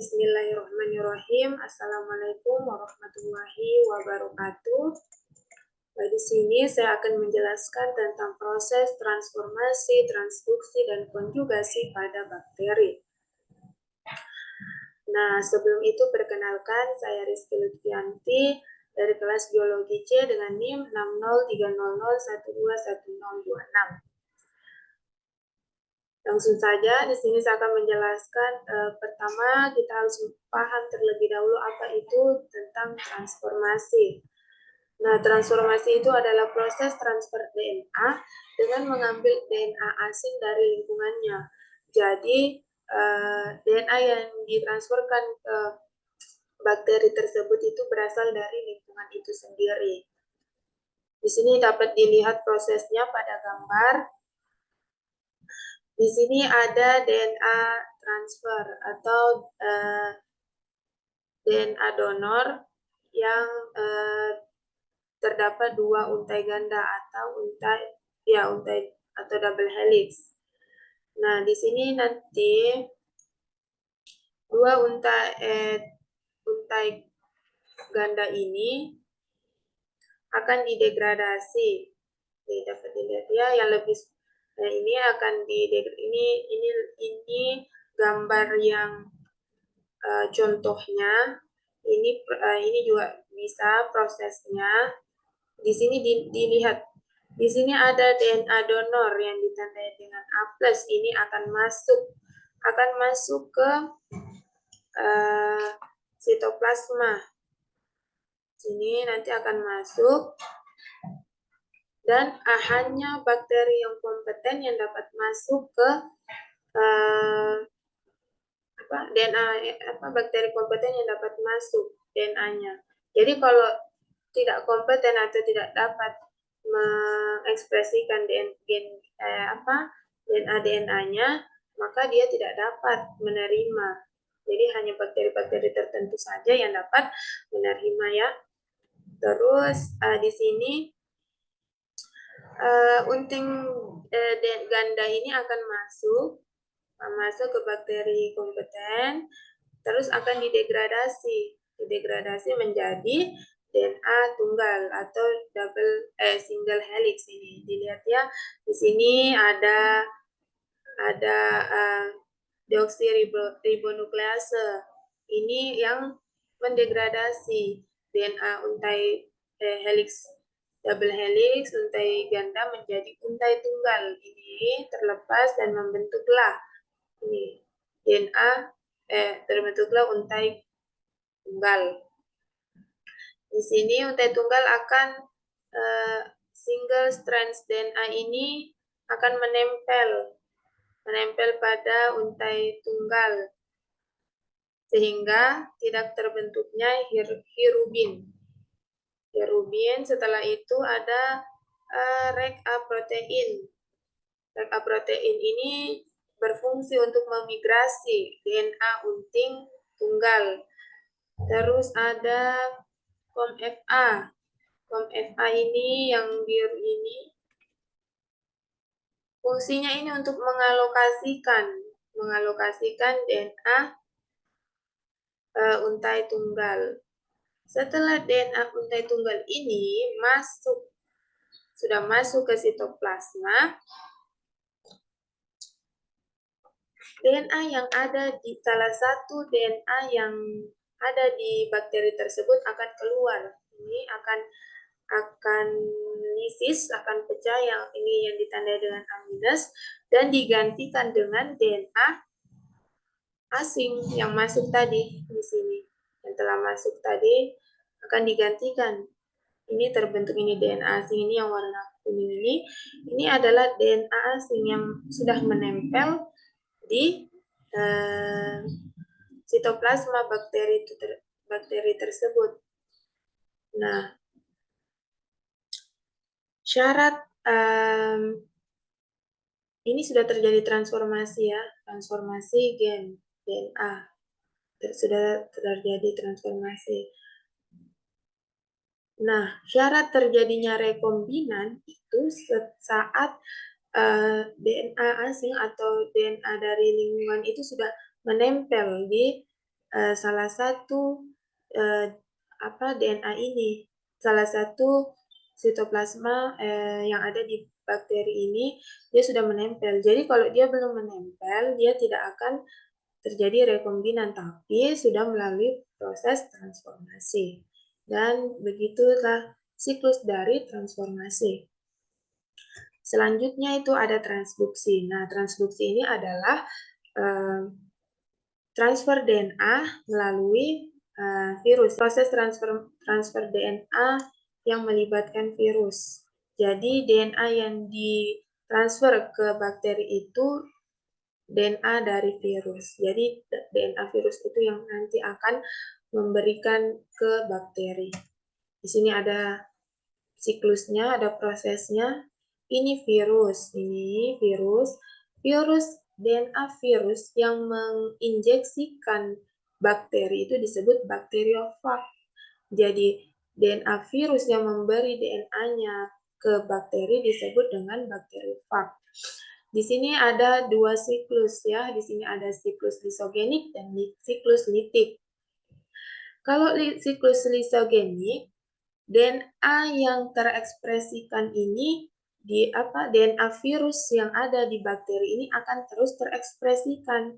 Bismillahirrahmanirrahim. Assalamualaikum warahmatullahi wabarakatuh. Di sini saya akan menjelaskan tentang proses transformasi, transduksi, dan konjugasi pada bakteri. Nah, sebelum itu perkenalkan saya Rizky Lutfianti dari kelas Biologi C dengan NIM 60300121026. Langsung saja, di sini saya akan menjelaskan. Pertama, kita harus paham terlebih dahulu apa itu tentang transformasi. Nah, transformasi itu adalah proses transfer DNA dengan mengambil DNA asing dari lingkungannya. Jadi, DNA yang ditransferkan ke bakteri tersebut itu berasal dari lingkungan itu sendiri. Di sini dapat dilihat prosesnya pada gambar. Di sini ada DNA transfer atau DNA donor yang terdapat dua untai ganda atau untai atau double helix. Nah, di sini nanti dua untai ganda ini akan didegradasi. Oke, dapat dilihat ya, yang lebih ini akan ini gambar yang contohnya. Ini juga bisa prosesnya. Di sini dilihat. Di sini ada DNA donor yang ditandai dengan A+. Ini akan masuk ke sitoplasma. Sini nanti akan masuk. Dan hanya bakteri yang kompeten yang dapat masuk ke bakteri kompeten yang dapat masuk DNA-nya. Jadi kalau tidak kompeten atau tidak dapat mengekspresikan DNA-nya, maka dia tidak dapat menerima. Jadi hanya bakteri-bakteri tertentu saja yang dapat menerima ya. Terus di sini unting ganda ini akan masuk ke bakteri kompeten, terus akan didegradasi menjadi DNA tunggal atau single helix. Ini dilihat ya, di sini ada deoksiribonuklease. Ini yang mendegradasi DNA untai helix double helix untai ganda menjadi untai tunggal. Ini terlepas dan membentuklah ini DNA terbentuklah untai tunggal. Di sini untai tunggal akan single strands DNA ini akan menempel pada untai tunggal sehingga tidak terbentuknya hirubin. Setelah itu ada RECA protein. RECA protein ini berfungsi untuk memigrasi DNA unting tunggal. Terus ada COMFA. COMFA ini yang biru ini fungsinya ini untuk mengalokasikan DNA untai tunggal. Setelah DNA untai tunggal ini sudah masuk ke sitoplasma, DNA yang ada di salah satu DNA yang ada di bakteri tersebut akan keluar. Ini akan lisis, akan pecah, yang ini yang ditandai dengan A- dan digantikan dengan DNA asing yang masuk tadi di sini. Yang telah masuk tadi akan digantikan. Ini terbentuk ini DNA asing ini yang warna kuning ini. Ini adalah DNA asing yang sudah menempel di sitoplasma bakteri tersebut. Nah, syarat ini sudah terjadi transformasi ya, transformasi gen DNA. Sudah terjadi transformasi. Nah, syarat terjadinya rekombinan itu saat DNA asing atau DNA dari lingkungan itu sudah menempel di salah satu DNA ini, salah satu sitoplasma yang ada di bakteri ini, dia sudah menempel. Jadi kalau dia belum menempel, dia tidak akan terjadi rekombinan, tapi sudah melalui proses transformasi. Dan begitulah siklus dari transformasi. Selanjutnya itu ada transduksi. Nah, transduksi ini adalah transfer DNA melalui virus. Proses transfer DNA yang melibatkan virus. Jadi DNA yang ditransfer ke bakteri itu DNA dari virus. Jadi DNA virus itu yang nanti akan memberikan ke bakteri. Di sini ada siklusnya, ada prosesnya. Ini virus, virus DNA virus yang menginjeksikan bakteri itu disebut bakteriofag. Jadi DNA virus yang memberi DNA-nya ke bakteri disebut dengan bakteriofag. Di sini ada dua siklus ya, di sini ada siklus lisogenik dan siklus litik. Kalau siklus lisogenik, DNA yang terekspresikan ini DNA virus yang ada di bakteri ini akan terus terekspresikan.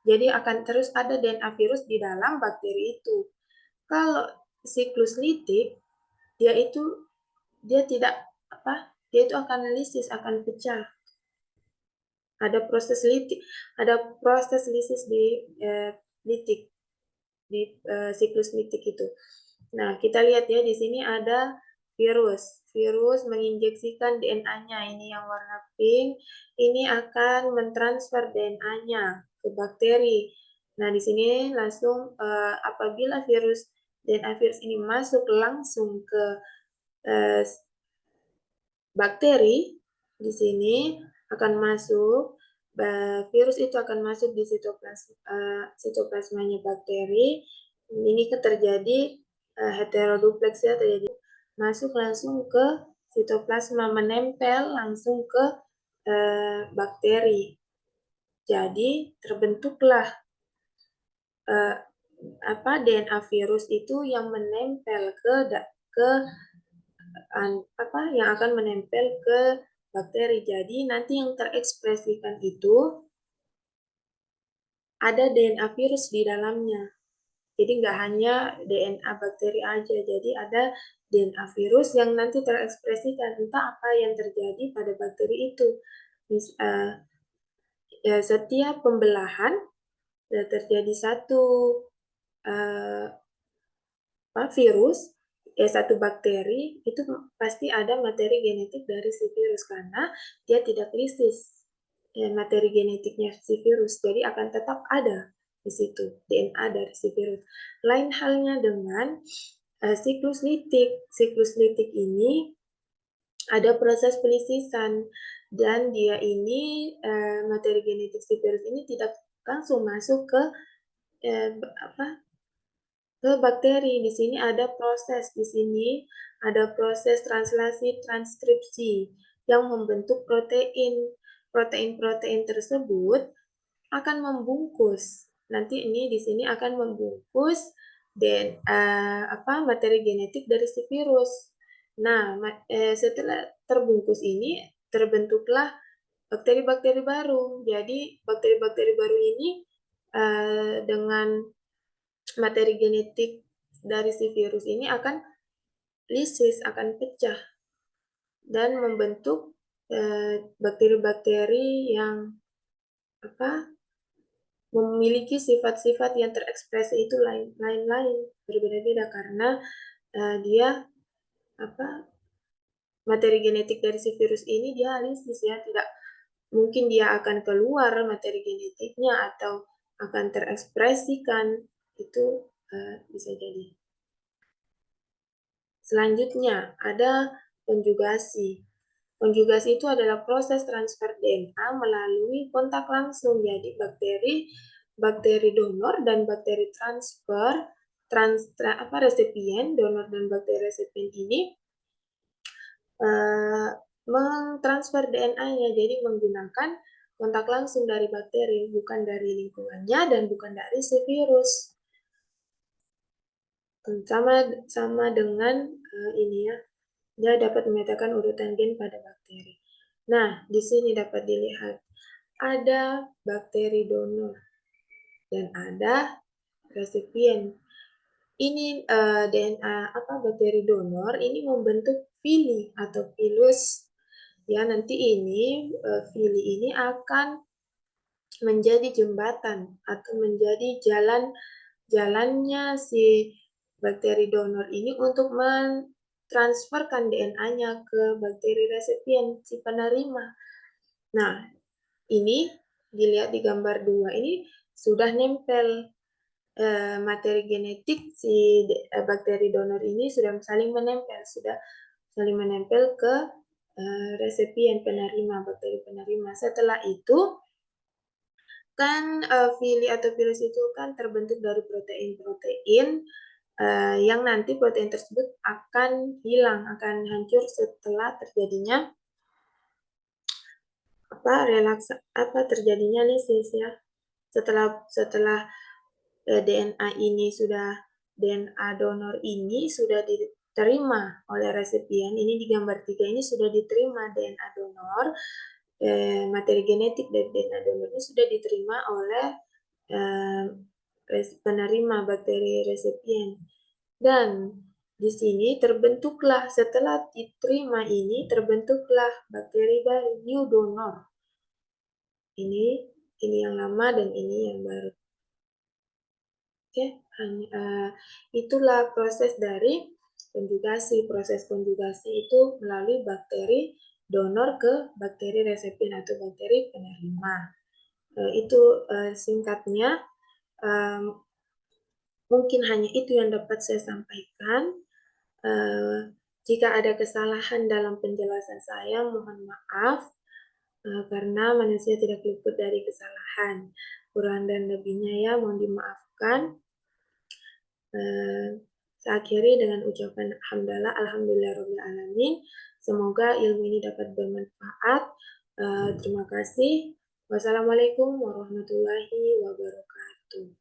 Jadi akan terus ada DNA virus di dalam bakteri itu. Kalau siklus litik, dia tidak dia itu akan lisis, akan pecah. Ada proses lisis di litik, di siklus litik itu. Nah, kita lihat ya, di sini ada virus menginjeksikan DNA-nya, ini yang warna pink, ini akan mentransfer DNA-nya ke bakteri. Nah, di sini langsung apabila DNA virus ini masuk langsung ke bakteri, di sini akan masuk, virus itu akan masuk di sitoplasmanya bakteri. Ini terjadi heteroduplex ya, terjadi masuk langsung ke sitoplasma, menempel langsung ke bakteri. Jadi terbentuklah DNA virus itu yang menempel yang akan menempel ke bakteri. Jadi nanti yang terekspresikan itu ada DNA virus di dalamnya. Jadi nggak hanya DNA bakteri aja, jadi ada DNA virus yang nanti terekspresikan, entah apa yang terjadi pada bakteri itu. Setiap pembelahan terjadi satu virus, satu bakteri, itu pasti ada materi genetik dari si virus karena dia tidak lisis materi genetiknya si virus, jadi akan tetap ada di situ DNA dari si virus. Lain halnya dengan siklus litik. Siklus litik ini ada proses pelisisan dan dia ini materi genetik si virus ini tidak langsung masuk ke bakteri. Di sini ada proses translasi transkripsi yang membentuk protein. Protein-protein tersebut akan membungkus. Nanti ini di sini akan membungkus materi genetik dari si virus. Nah, setelah terbungkus ini terbentuklah bakteri-bakteri baru. Jadi bakteri-bakteri baru ini dengan materi genetik dari si virus ini akan lisis, akan pecah dan membentuk bakteri-bakteri yang memiliki sifat-sifat yang terekspresi itu lain-lain, berbeda-beda karena dia materi genetik dari si virus ini dia lisis ya, tidak mungkin dia akan keluar materi genetiknya atau akan terekspresikan, itu bisa jadi. Selanjutnya ada konjugasi. Konjugasi itu adalah proses transfer DNA melalui kontak langsung. Jadi bakteri donor dan bakteri resipien, donor dan bakteri resipien ini mentransfer DNA-nya. Jadi menggunakan kontak langsung dari bakteri, bukan dari lingkungannya dan bukan dari si virus. sama dengan ini ya, dia dapat memetakan urutan gen pada bakteri. Nah, di sini dapat dilihat ada bakteri donor dan ada resipien. Ini DNA bakteri donor ini membentuk vili atau pilus. Ya, nanti ini vili ini akan menjadi jembatan atau menjadi jalannya si bakteri donor ini untuk mentransferkan DNA-nya ke bakteri resipien, si penerima. Nah, ini dilihat di gambar 2 ini sudah nempel materi genetik si bakteri donor ini sudah saling menempel ke resipien penerima, bakteri penerima. Setelah itu kan vili atau virus itu kan terbentuk dari protein-protein yang nanti protein tersebut akan hilang, akan hancur setelah terjadinya terjadinya lisis ya. Setelah DNA donor ini sudah diterima oleh resipien, ini di gambar 3 ini sudah diterima DNA donor, materi genetik dari DNA donor ini sudah diterima oleh penerima bakteri resipien. Dan di sini setelah diterima ini terbentuklah bakteri baru, new donor. Ini yang lama dan ini yang baru. Oke, itulah proses dari konjugasi. Proses konjugasi itu melalui bakteri donor ke bakteri resipien atau bakteri penerima. Itu singkatnya. Mungkin hanya itu yang dapat saya sampaikan. Jika ada kesalahan dalam penjelasan saya, mohon maaf. Karena manusia tidak luput dari kesalahan. Kurang dan lebihnya ya mohon dimaafkan. Saya akhiri dengan ucapan alhamdulillahirobbilalamin. Semoga ilmu ini dapat bermanfaat. Terima kasih. Wassalamualaikum warahmatullahi wabarakatuh.